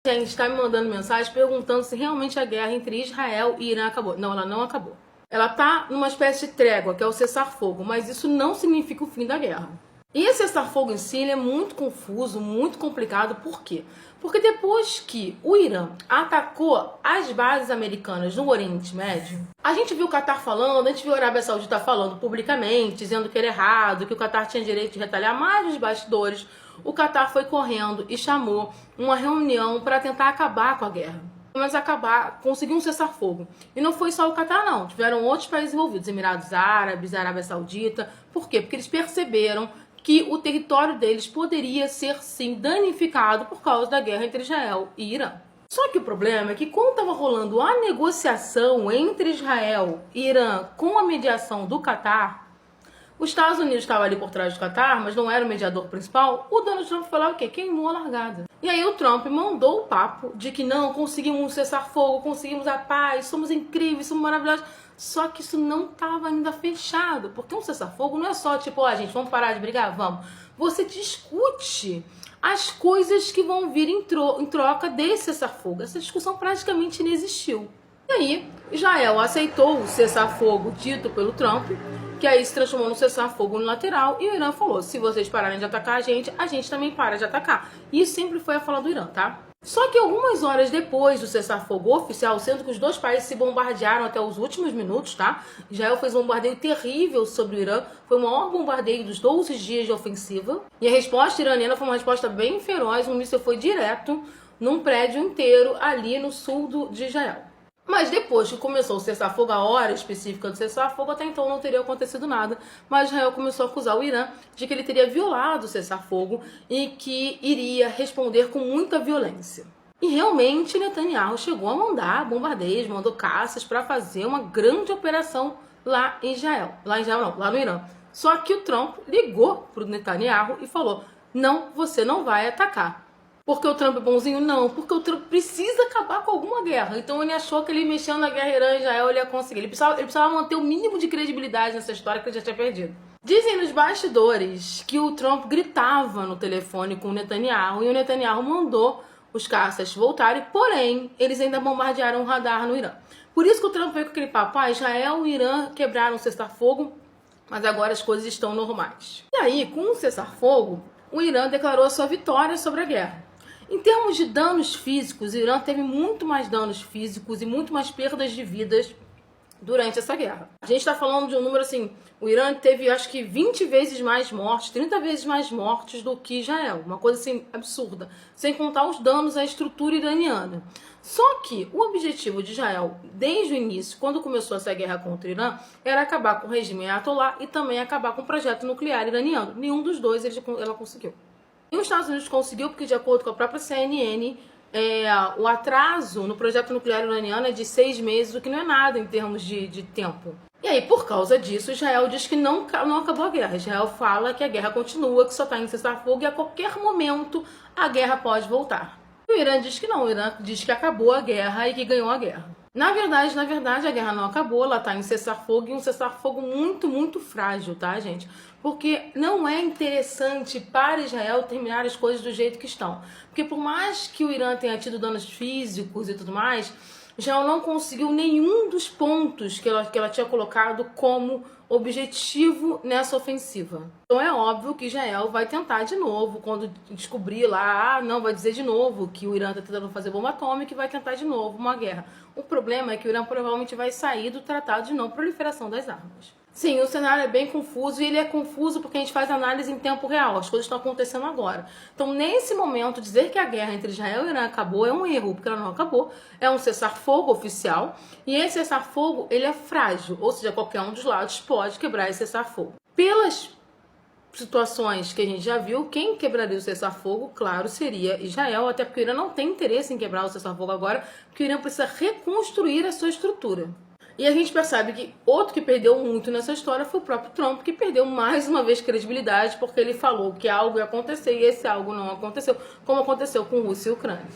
Gente está me mandando mensagem perguntando se realmente a guerra entre Israel e Irã acabou. Não, ela não acabou. Ela está numa espécie de trégua, que é o cessar-fogo, mas isso não significa o fim da guerra. E esse cessar-fogo em si ele é muito confuso, muito complicado. Por quê? Porque depois que o Irã atacou as bases americanas no Oriente Médio, a gente viu o Qatar falando, a gente viu a Arábia Saudita falando publicamente, dizendo que era errado, que o Qatar tinha direito de retaliar, mas nos bastidores o Qatar foi correndo e chamou uma reunião para tentar acabar com a guerra. Mas conseguiu um cessar-fogo. E não foi só o Qatar, não. Tiveram outros países envolvidos, Emirados Árabes, Arábia Saudita. Por quê? Porque eles perceberam que o território deles poderia ser, sim, danificado por causa da guerra entre Israel e Irã. Só que o problema é que quando estava rolando a negociação entre Israel e Irã com a mediação do Qatar, os Estados Unidos estavam ali por trás do Qatar, mas não era o mediador principal, o Donald Trump foi lá o quê? Queimou a largada. E aí o Trump mandou o papo de que não, conseguimos cessar fogo, conseguimos a paz, somos incríveis, somos maravilhosos. Só que isso não estava ainda fechado, porque um cessar-fogo não é só tipo, gente, vamos parar de brigar? Vamos. Você discute as coisas que vão vir em troca desse cessar-fogo. Essa discussão praticamente não existiu. E aí, Israel aceitou o cessar-fogo dito pelo Trump, que aí se transformou num cessar-fogo unilateral, e o Irã falou, se vocês pararem de atacar a gente também para de atacar. E isso sempre foi a fala do Irã, tá? Só que algumas horas depois do cessar-fogo oficial, sendo que os dois países se bombardearam até os últimos minutos, tá? Israel fez um bombardeio terrível sobre o Irã, foi o maior bombardeio dos 12 dias de ofensiva, e a resposta iraniana foi uma resposta bem feroz, um míssil foi direto num prédio inteiro ali no sul de Israel. Mas depois que começou o cessar-fogo, a hora específica do cessar-fogo, até então não teria acontecido nada. Mas Israel começou a acusar o Irã de que ele teria violado o cessar-fogo e que iria responder com muita violência. E realmente Netanyahu chegou a mandar bombardeios, mandou caças para fazer uma grande operação lá em Israel. Lá no Irã. Só que o Trump ligou para o Netanyahu e falou, não, você não vai atacar. Porque o Trump é bonzinho? Não, porque o Trump precisa acabar com alguma guerra. Então ele achou que ele mexendo na guerra Irã-Israel ele ia conseguir. Ele precisava manter o mínimo de credibilidade nessa história que ele já tinha perdido. Dizem nos bastidores que o Trump gritava no telefone com o Netanyahu e o Netanyahu mandou os caças voltarem, porém, eles ainda bombardearam o radar no Irã. Por isso que o Trump veio com aquele papo, Israel e Irã quebraram o cessar-fogo, mas agora as coisas estão normais. E aí, com o cessar-fogo, o Irã declarou a sua vitória sobre a guerra. Em termos de danos físicos, o Irã teve muito mais danos físicos e muito mais perdas de vidas durante essa guerra. A gente está falando de um número assim, o Irã teve acho que 20 vezes mais mortes, 30 vezes mais mortes do que Israel. Uma coisa assim absurda, sem contar os danos à estrutura iraniana. Só que o objetivo de Israel, desde o início, quando começou essa guerra contra o Irã, era acabar com o regime Ayatollah e também acabar com o projeto nuclear iraniano. Nenhum dos dois ela conseguiu. E os Estados Unidos conseguiu porque, de acordo com a própria CNN, o atraso no projeto nuclear iraniano é de 6 meses, o que não é nada em termos de tempo. E aí, por causa disso, Israel diz que não acabou a guerra. Israel fala que a guerra continua, que só está em cessar-fogo e a qualquer momento a guerra pode voltar. E o Irã diz que não, o Irã diz que acabou a guerra e que ganhou a guerra. Na verdade, a guerra não acabou, ela está em cessar-fogo e um cessar-fogo muito, muito frágil, tá, gente? Porque não é interessante para Israel terminar as coisas do jeito que estão. Porque por mais que o Irã tenha tido danos físicos e tudo mais, Israel não conseguiu nenhum dos pontos que ela tinha colocado como objetivo nessa ofensiva. Então é óbvio que Israel vai tentar de novo, quando descobrir lá, vai dizer de novo que o Irã está tentando fazer bomba atômica e vai tentar de novo uma guerra. O problema é que o Irã provavelmente vai sair do Tratado de Não Proliferação das Armas. Sim, o cenário é bem confuso e ele é confuso porque a gente faz análise em tempo real, as coisas estão acontecendo agora. Então, nesse momento, dizer que a guerra entre Israel e Irã acabou é um erro, porque ela não acabou, é um cessar-fogo oficial e esse cessar-fogo ele é frágil, ou seja, qualquer um dos lados pode quebrar esse cessar-fogo. Pelas situações que a gente já viu, quem quebraria o cessar-fogo, claro, seria Israel, até porque o Irã não tem interesse em quebrar o cessar-fogo agora, porque o Irã precisa reconstruir a sua estrutura. E a gente percebe que outro que perdeu muito nessa história foi o próprio Trump, que perdeu mais uma vez credibilidade, porque ele falou que algo ia acontecer e esse algo não aconteceu, como aconteceu com Rússia e Ucrânia.